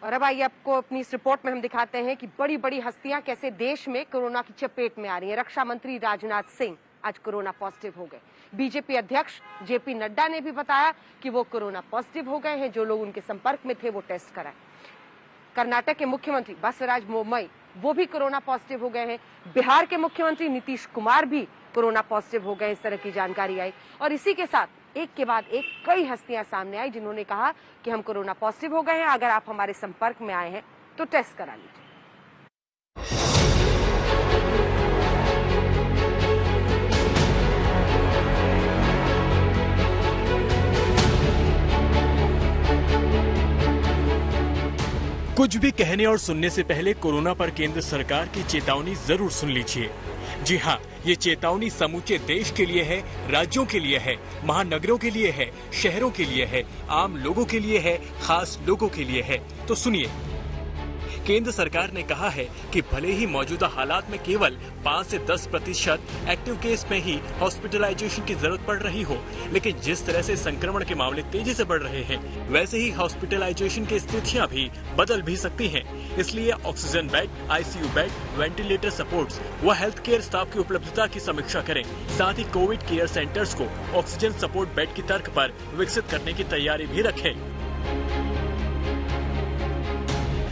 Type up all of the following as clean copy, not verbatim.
और अब आइए आपको अपनी इस रिपोर्ट में हम दिखाते हैं कि बड़ी बड़ी हस्तियां कैसे देश में कोरोना की चपेट में आ रही हैं। रक्षा मंत्री राजनाथ सिंह आज कोरोना पॉजिटिव हो गए। बीजेपी अध्यक्ष जेपी नड्डा ने भी बताया कि वो कोरोना पॉजिटिव हो गए हैं। जो लोग उनके संपर्क में थे वो टेस्ट कराए। कर्नाटक के मुख्यमंत्री बसवराज बोम्मई वो भी कोरोना पॉजिटिव हो गए हैं। बिहार के मुख्यमंत्री नीतीश कुमार भी कोरोना पॉजिटिव हो गए। इस तरह की जानकारी आई और इसी के साथ एक के बाद एक कई हस्तियां सामने आई जिन्होंने कहा कि हम कोरोना पॉजिटिव हो गए हैं, अगर आप हमारे संपर्क में आए हैं तो टेस्ट करा लीजिए। कुछ भी कहने और सुनने से पहले कोरोना पर केंद्र सरकार की चेतावनी जरूर सुन लीजिए। जी हाँ, ये चेतावनी समूचे देश के लिए है, राज्यों के लिए है, महानगरों के लिए है, शहरों के लिए है, आम लोगों के लिए है, खास लोगों के लिए है। तो सुनिए, केंद्र सरकार ने कहा है कि भले ही मौजूदा हालात में केवल 5 से 10% एक्टिव केस में ही हॉस्पिटलाइजेशन की जरूरत पड़ रही हो, लेकिन जिस तरह से संक्रमण के मामले तेजी से बढ़ रहे हैं, वैसे ही हॉस्पिटलाइजेशन की स्थितियां भी बदल भी सकती हैं। इसलिए oxygen bed, ICU bed, ventilator supports व हेल्थ केयर स्टाफ की उपलब्धता की समीक्षा करें। साथ ही कोविड केयर सेंटर्स को ऑक्सीजन सपोर्ट बेड की तर्क पर विकसित करने की तैयारी भी रखें।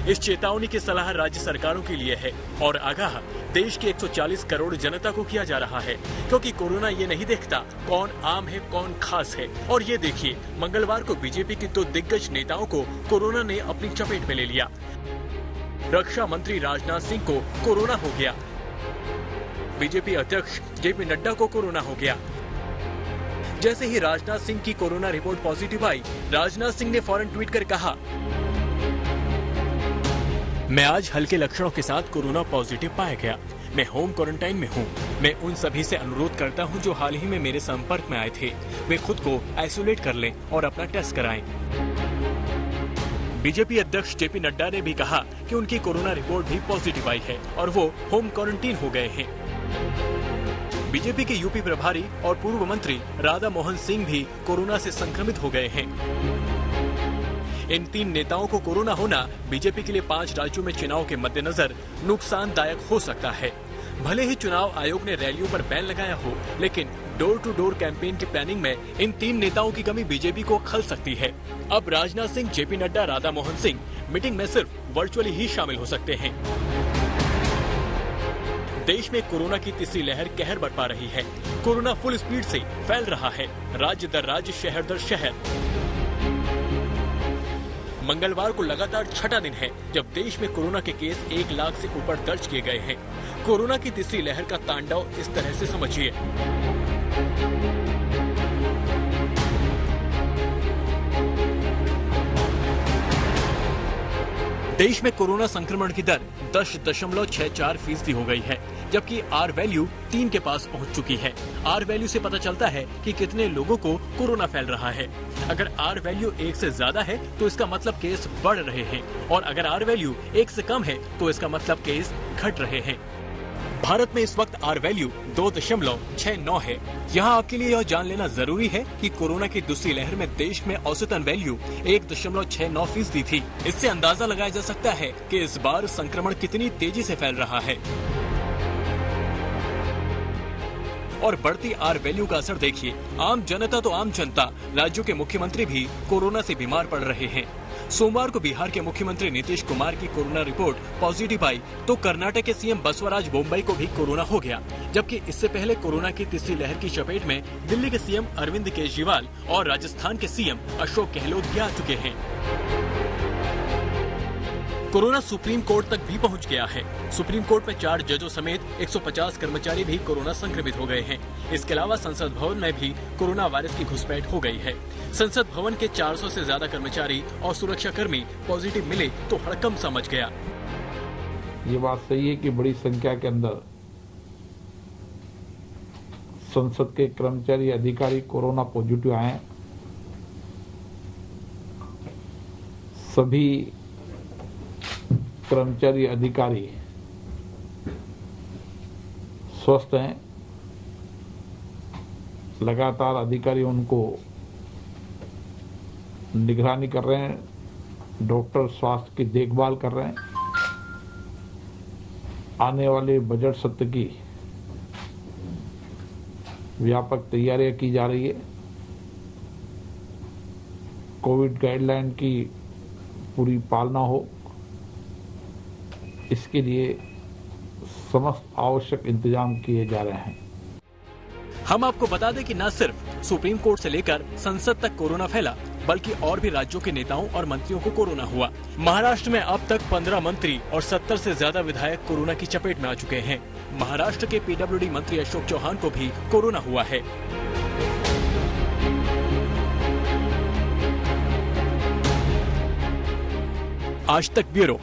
इस चेतावनी की सलाह राज्य सरकारों के लिए है और आगाह देश के 140 करोड़ जनता को किया जा रहा है, क्योंकि कोरोना ये नहीं देखता कौन आम है कौन खास है। और ये देखिए, मंगलवार को बीजेपी की 2 दिग्गज नेताओं को कोरोना ने अपनी चपेट में ले लिया। रक्षा मंत्री राजनाथ सिंह को कोरोना हो गया, बीजेपी अध्यक्ष जेपी नड्डा को कोरोना हो गया। जैसे ही राजनाथ सिंह की कोरोना रिपोर्ट पॉजिटिव आई, राजनाथ सिंह ने फौरन ट्वीट कर कहा, मैं आज हल्के लक्षणों के साथ कोरोना पॉजिटिव पाया गया। मैं होम क्वारंटाइन में हूँ। मैं उन सभी से अनुरोध करता हूँ जो हाल ही में मेरे संपर्क में आए थे, वे खुद को आइसोलेट कर लें और अपना टेस्ट कराएं। बीजेपी अध्यक्ष जेपी नड्डा ने भी कहा कि उनकी कोरोना रिपोर्ट भी पॉजिटिव आई है और वो होम क्वारंटीन हो गए हैं। बीजेपी के यूपी प्रभारी और पूर्व मंत्री राधा मोहन सिंह भी कोरोना से संक्रमित हो गए हैं। इन 3 नेताओं को कोरोना होना बीजेपी के लिए 5 राज्यों में चुनाव के मद्देनजर नुकसानदायक हो सकता है। भले ही चुनाव आयोग ने रैलियों पर बैन लगाया हो, लेकिन डोर टू डोर कैंपेन की प्लानिंग में इन 3 नेताओं की कमी बीजेपी को खल सकती है। अब राजनाथ सिंह, जेपी नड्डा, राधा मोहन सिंह मीटिंग में सिर्फ वर्चुअली ही शामिल हो सकते हैं। देश में कोरोना की तीसरी लहर कहर बरपा रही है। कोरोना फुल स्पीड से फैल रहा है, राज्य दर राज्य, शहर दर शहर। मंगलवार को लगातार 6ठा दिन है जब देश में कोरोना के केस 1 लाख से ऊपर दर्ज किए गए हैं। कोरोना की तीसरी लहर का तांडव इस तरह से समझिए। देश में कोरोना संक्रमण की दर 10.64% हो गई है, जबकि आर वैल्यू 3 के पास पहुंच चुकी है। आर वैल्यू से पता चलता है कि कितने लोगों को कोरोना फैल रहा है। अगर आर वैल्यू 1 से ज्यादा है तो इसका मतलब केस बढ़ रहे हैं, और अगर आर वैल्यू 1 से कम है तो इसका मतलब केस घट रहे हैं। भारत में इस वक्त आर वैल्यू 2.69 है। यहाँ आपके लिए यह जान लेना जरूरी है कि कोरोना की दूसरी लहर में देश में औसतन वैल्यू 1.69% थी। इससे अंदाजा लगाया जा सकता है कि इस बार संक्रमण कितनी तेजी से फैल रहा है। और बढ़ती आर वैल्यू का असर देखिए। आम जनता तो आम जनता, राज्यों के मुख्यमंत्री भी कोरोना से बीमार पड़ रहे हैं। सोमवार को बिहार के मुख्यमंत्री नीतीश कुमार की कोरोना रिपोर्ट पॉजिटिव आई तो कर्नाटक के सीएम बसवराज बोम्मई को भी कोरोना हो गया, जबकि इससे पहले कोरोना की तीसरी लहर की चपेट में दिल्ली के सीएम अरविंद केजरीवाल और राजस्थान के सीएम अशोक गहलोत भी आ चुके हैं। कोरोना सुप्रीम कोर्ट तक भी पहुंच गया है। सुप्रीम कोर्ट में 4 जजों समेत 150 कर्मचारी भी कोरोना संक्रमित हो गए हैं। इसके अलावा संसद भवन में भी कोरोना वायरस की घुसपैठ हो गई है। संसद भवन के 400 से ज्यादा कर्मचारी और सुरक्षा कर्मी पॉजिटिव मिले तो हड़कंप सा मच गया। ये बात सही है कि बड़ी संख्या के अंदर संसद के कर्मचारी अधिकारी कोरोना पॉजिटिव आए। सभी कर्मचारी अधिकारी स्वस्थ हैं। लगातार अधिकारी उनको निगरानी कर रहे हैं, डॉक्टर स्वास्थ्य की देखभाल कर रहे हैं। आने वाले बजट सत्र की व्यापक तैयारियां की जा रही है। कोविड गाइडलाइन की पूरी पालना हो, इसके लिए समस्त आवश्यक इंतजाम किए जा रहे हैं। हम आपको बता दें कि न सिर्फ सुप्रीम कोर्ट से लेकर संसद तक कोरोना फैला, बल्कि और भी राज्यों के नेताओं और मंत्रियों को कोरोना हुआ। महाराष्ट्र में अब तक 15 मंत्री और 70 से ज्यादा विधायक कोरोना की चपेट में आ चुके हैं। महाराष्ट्र के पीडब्ल्यूडी मंत्री अशोक चौहान को भी कोरोना हुआ है। आज तक ब्यूरो।